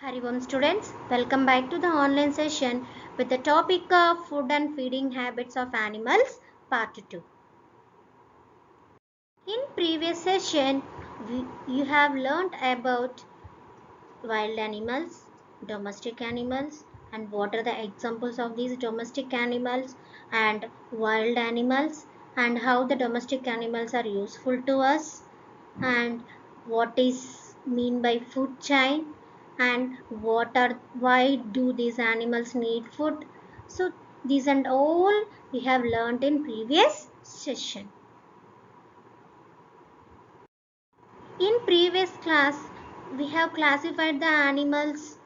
Harivom students, welcome back to the online session with the topic of food and feeding habits of animals part 2. In previous session, you have learnt about wild animals, domestic animals, and what are the examples of these domestic animals and wild animals, and how the domestic animals are useful to us, and what is mean by food chain, and why do these animals need food. So these and all we have learned in previous session. In previous class we have classified the animals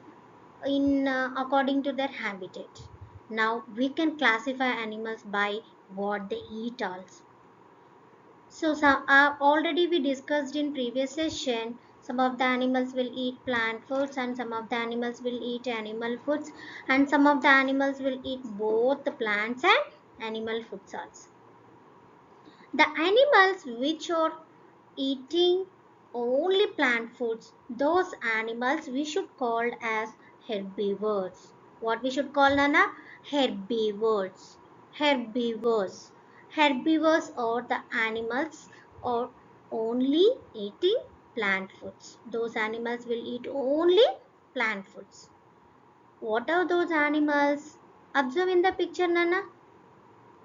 in according to their habitat. Now we can classify animals by what they eat also. So already we discussed in previous session, some of the animals will eat plant foods and some of the animals will eat animal foods, and some of the animals will eat both the plants and animal foods also. The animals which are eating only plant foods, those animals we should call as herbivores. What we should call, Nana? Herbivores. Herbivores. Herbivores are the animals are only eating plant foods. Those animals will eat only plant foods. What are those animals? Observe in the picture, Nana.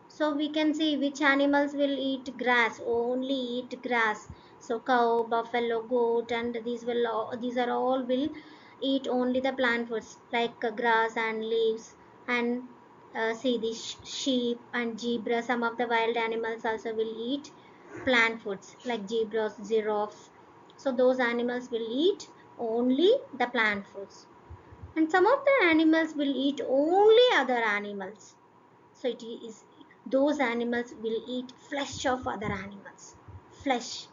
So we can see which animals will eat grass, only eat grass. So cow, buffalo, goat, and these are all will eat only the plant foods like grass and leaves. And see the sheep and zebra. Some of the wild animals also will eat plant foods like zebras, giraffes. So those animals will eat only the plant foods. And some of the animals will eat only other animals. So it is those animals will eat flesh of other animals. Flesh.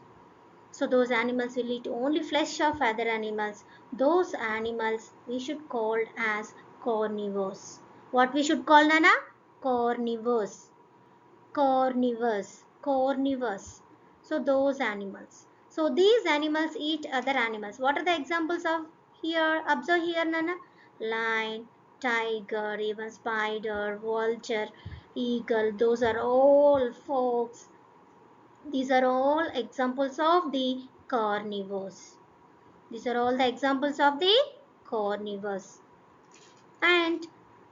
So those animals will eat only flesh of other animals. Those animals we should call as carnivores. What we should call, Nana? Carnivores. Carnivores. Carnivores. So those animals. So these animals eat other animals. What are the examples of here? Observe here, Nana. Lion, tiger, even spider, vulture, eagle. Those are all fox. These are all examples of the carnivores. These are all the examples of the carnivores. And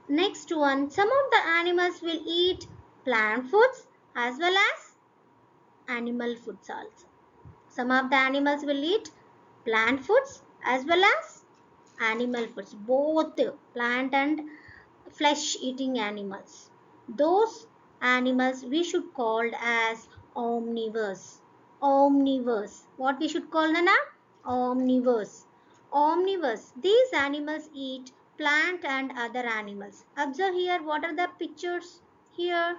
next one, some of the animals will eat plant foods as well as animal foods also. Some of the animals will eat plant foods as well as animal foods, both plant and flesh eating animals. Those animals we should call as omnivores. Omnivores. What we should call, Nana? Omnivores. Omnivores. These animals eat plant and other animals. Observe here, what are the pictures here?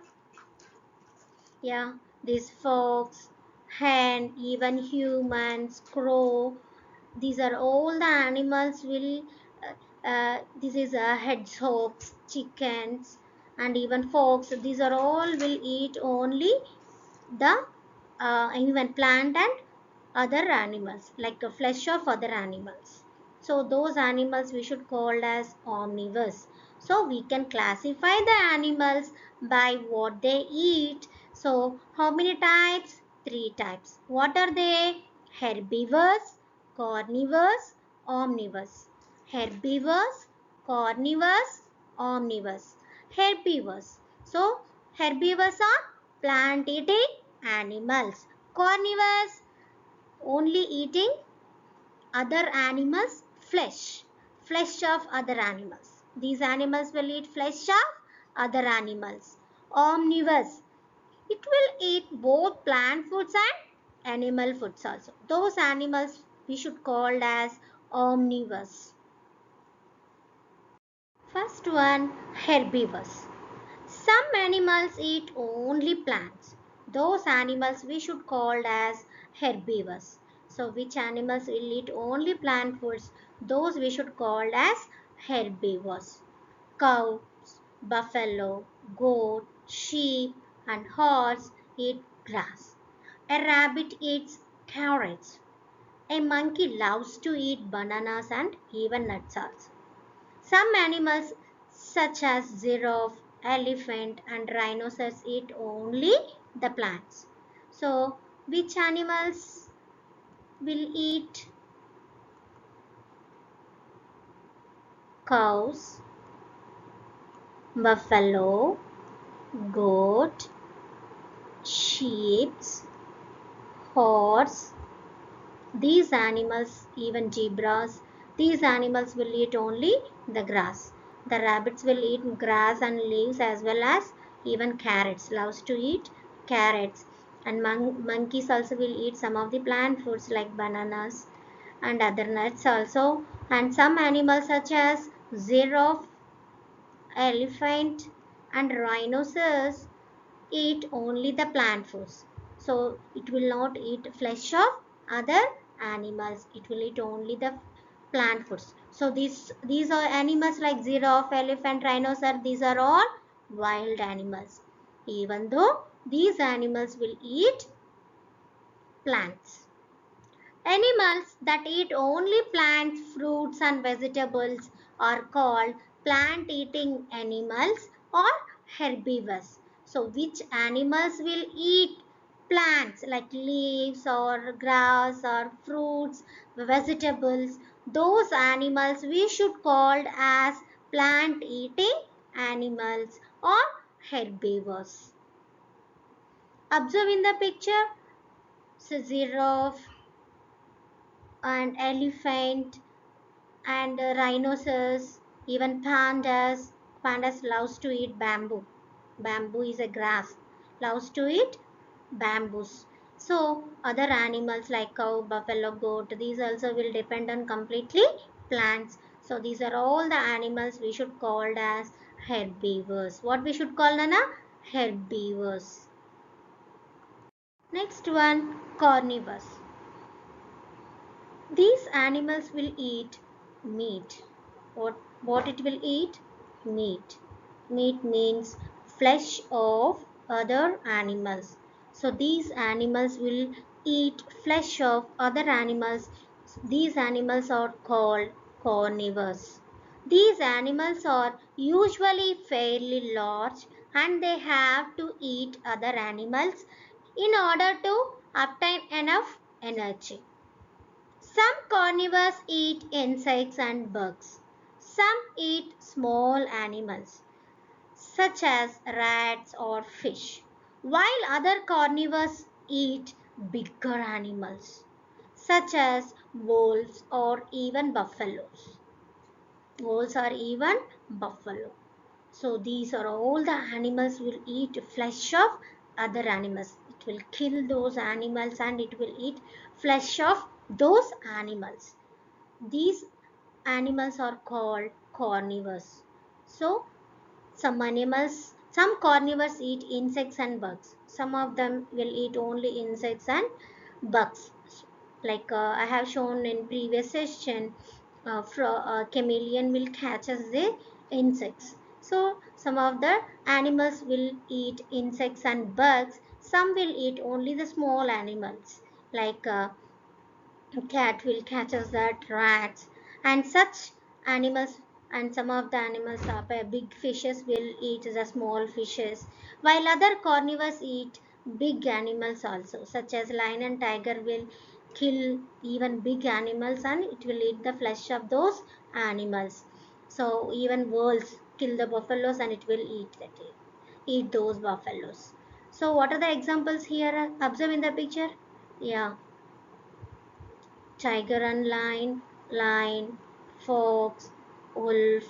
Yeah, these fox, hen, even humans, crow, these are all the animals will this is hedgehogs, chickens, and even fox. These are all will eat only the even plant and other animals, like the flesh of other animals. So those animals we should call as omnivores. So we can classify the animals by what they eat. So how many types? Three types. What are they? Herbivores, carnivores, omnivores. Herbivores, carnivores, omnivores. Herbivores. So herbivores are plant eating animals. Carnivores only eating other animals' flesh. Flesh of other animals. These animals will eat flesh of other animals. Omnivores. It will eat both plant foods and animal foods also. Those animals we should call as omnivores. First one, herbivores. Some animals eat only plants. Those animals we should call as herbivores. So which animals will eat only plant foods? Those we should call as herbivores. Cows, buffalo, goat, sheep and horse eat grass. A rabbit eats carrots. A monkey loves to eat bananas and even nuts also. Some animals such as giraffe, elephant and rhinoceros eat only the plants. So which animals will eat? Cows, buffalo, goat, sheep, horse. These animals, even zebras, these animals will eat only the grass. The rabbits will eat grass and leaves as well as even carrots. Loves to eat carrots. And monkeys also will eat some of the plant foods like bananas and other nuts also. And some animals such as giraffe, elephant, and rhinoceros eat only the plant foods. So it will not eat flesh of other animals. It will eat only the plant foods. So these are animals like giraffe, elephant, rhinoceros. These are all wild animals. Even though these animals will eat plants. Animals that eat only plants, fruits, and vegetables are called plant eating animals or herbivores. So, which animals will eat plants like leaves or grass or fruits, vegetables? Those animals we should call as plant eating animals or herbivores. Observe in the picture, so giraffe and elephant and rhinoceros, even pandas. Pandas loves to eat bamboo. Bamboo is a grass. Loves to eat bamboos. So other animals like cow, buffalo, goat, these also will depend on completely plants. So these are all the animals we should call as herbivores. What we should call Nana? Herbivores. Next one, carnivores. These animals will eat meat. What it will eat? Meat. Meat means flesh of other animals. So these animals will eat flesh of other animals. These animals are called carnivores. These animals are usually fairly large and they have to eat other animals in order to obtain enough energy. Some carnivores eat insects and bugs. Some eat small animals, such as rats or fish, while other carnivores eat bigger animals, such as wolves or even buffaloes. Wolves or even buffalo. So these are all the animals will eat flesh of other animals. It will kill those animals and it will eat flesh of those animals. These animals are called carnivores. So some carnivores eat insects and bugs. Some of them will eat only insects and bugs. Like I have shown in previous session, chameleon will catch as the insects. So some of the animals will eat insects and bugs. Some will eat only the small animals like cat will catch us that rats and such animals, and some of the animals are big fishes will eat the small fishes, while other carnivores eat big animals also, such as lion and tiger will kill even big animals and it will eat the flesh of those animals. So even wolves kill the buffaloes and it will eat those buffaloes. So what are the examples here? Observe in the picture. Yeah, tiger and lion, fox, wolf,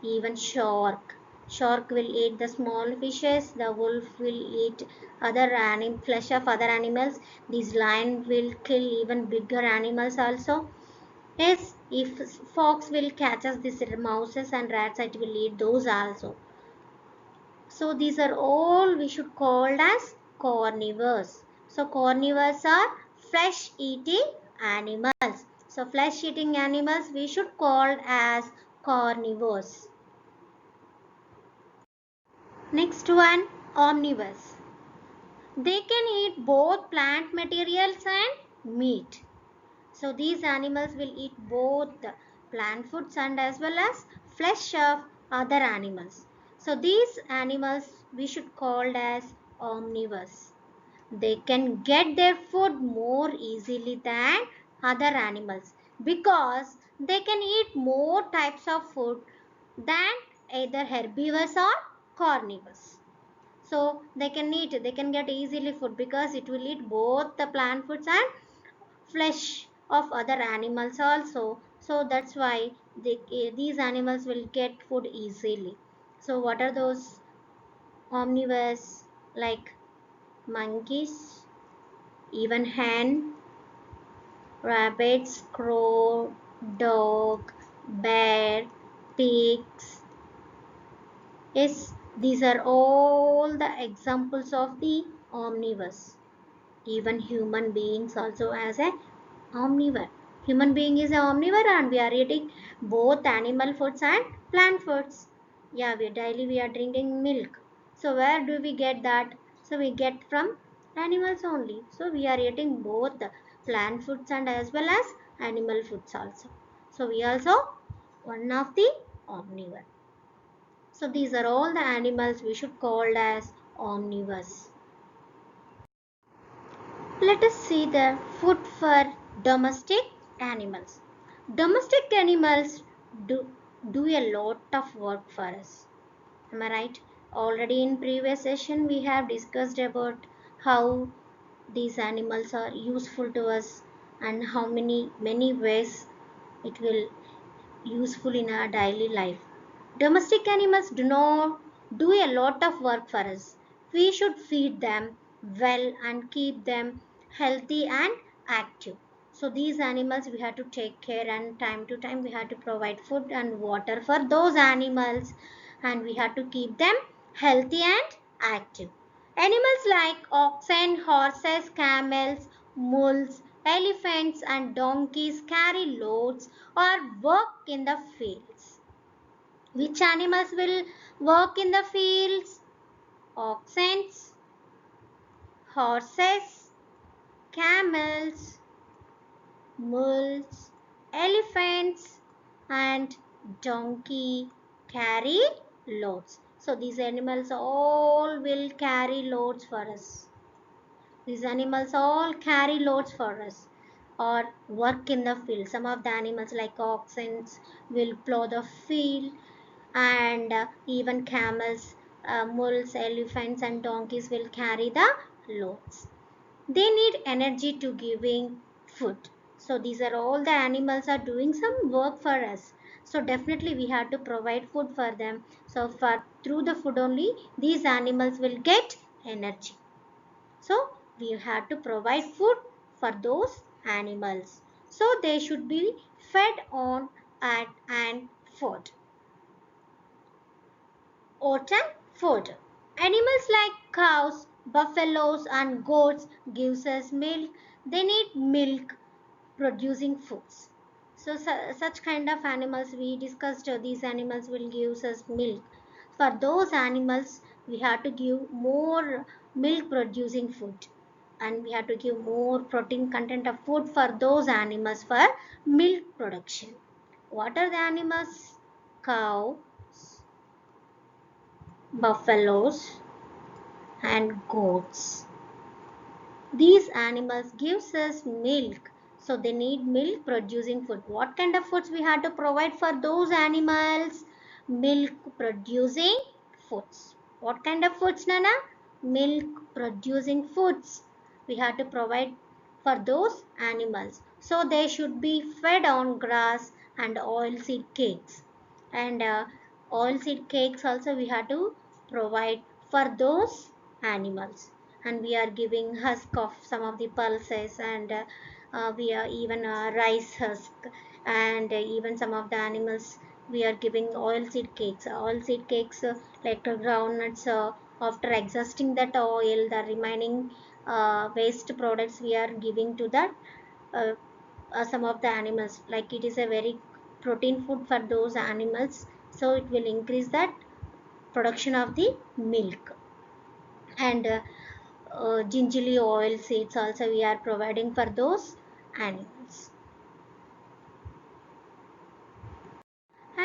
even shark. Shark will eat the small fishes, the wolf will eat flesh of other animals. This lion will kill even bigger animals also. Yes, if fox will catch us these mouses and rats, it will eat those also. So these are all we should call as carnivores. So carnivores are flesh eating animals. So flesh eating animals we should call as carnivores. Next one, omnivores. They can eat both plant materials and meat. So these animals will eat both plant foods and as well as flesh of other animals. So these animals we should call as omnivores. They can get their food more easily than other animals because they can eat more types of food than either herbivores or carnivores. So they can get easily food because it will eat both the plant foods and flesh of other animals also. So that's why these animals will get food easily. So what are those omnivores? Like monkeys, even hen, rabbits, crow, dog, bear, pigs. Yes, these are all the examples of the omnivores. Even human beings also as a omnivore. Human being is an omnivore and we are eating both animal foods and plant foods. Yeah, we are drinking milk. So where do we get that? So we get from animals only. So we are eating both the plant foods and as well as animal foods also. So we also one of the omnivore. So these are all the animals we should call as omnivores. Let us see the food for domestic animals. Domestic animals do a lot of work for us. Am I right? Already in previous session we have discussed about how these animals are useful to us and how many ways it will useful in our daily life. Domestic animals do not do a lot of work for us. We should feed them well and keep them healthy and active. So these animals we have to take care and time to time we have to provide food and water for those animals and we have to keep them healthy and active. Animals like oxen, horses, camels, mules, elephants and donkeys carry loads or work in the fields. Which animals will work in the fields? Oxen, horses, camels, mules, elephants, and donkey carry loads. So these animals all will carry loads for us. These animals all carry loads for us or work in the field. Some of the animals like oxen will plow the field and even camels, mules, elephants and donkeys will carry the loads. They need energy to giving food. So these are all the animals are doing some work for us. So definitely we have to provide food for them. So for through the food only these animals will get energy. So we have to provide food for those animals. So they should be fed on and fed. Oat and fodder. Animals like cows, buffaloes and goats gives us milk. They need milk producing foods. So such kind of animals we discussed these animals will give us milk. For those animals we have to give more milk producing food and we have to give more protein content of food for those animals for milk production. What are the animals? Cow, buffaloes and goats. These animals gives us milk. So they need milk producing food. What kind of foods we have to provide for those animals? Milk producing foods. What kind of foods, Nana? Milk producing foods. We have to provide for those animals. So they should be fed on grass and oilseed cakes. And oilseed cakes also we have to provide for those animals and we are giving husk of some of the pulses and we are even rice husk and even some of the animals we are giving oil seed cakes like groundnuts after exhausting that oil the remaining waste products we are giving to that uh, some of the animals like it is a very protein food for those animals so it will increase that production of the milk and gingerly oil seeds also we are providing for those animals.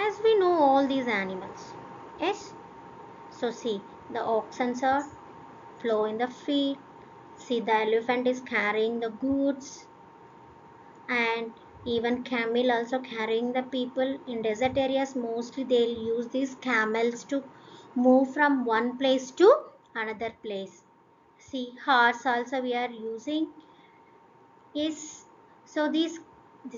as we know all these animals. Yes, so see, the oxen are flow in the field. See, the elephant is carrying the goods, and even camel also carrying the people. In desert areas mostly they'll use these camels to move from one place to another place. See, horse also we are using. Yes, so this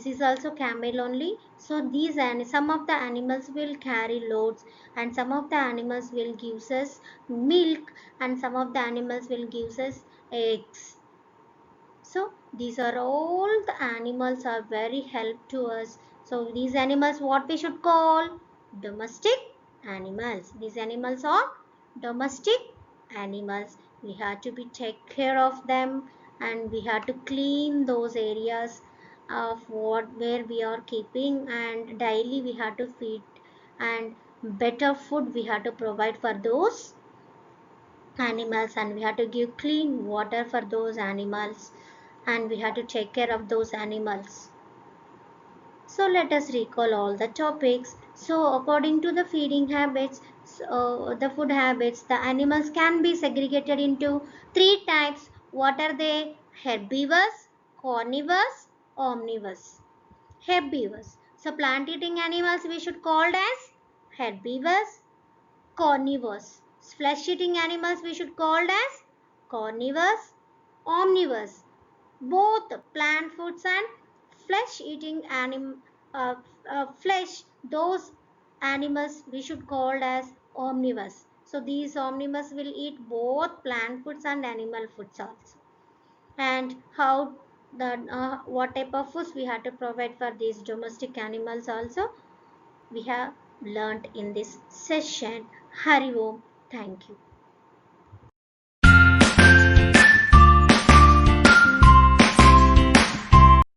is also camel only. So these and some of the animals will carry loads, and some of the animals will give us milk, and some of the animals will give us eggs. So these are all the animals are very help to us. So these animals what we should call domestic animals. These animals are domestic animals. We have to be take care of them, and we have to clean those areas of what where we are keeping, and daily we have to feed, and better food we have to provide for those animals, and we have to give clean water for those animals, and we have to take care of those animals. So let us recall all the topics. So according to the feeding habits, the food habits, the animals can be segregated into three types. What are they? Herbivores, carnivores, omnivores. Herbivores. So plant eating animals we should call as herbivores. Carnivores. Flesh eating animals we should call as carnivores. Omnivores. Both plant foods and flesh eating flesh, those animals we should call as omnivores. So these omnivores will eat both plant foods and animal foods also. And how the what type of foods we have to provide for these domestic animals also we have learnt in this session. Hari Om. Thank you.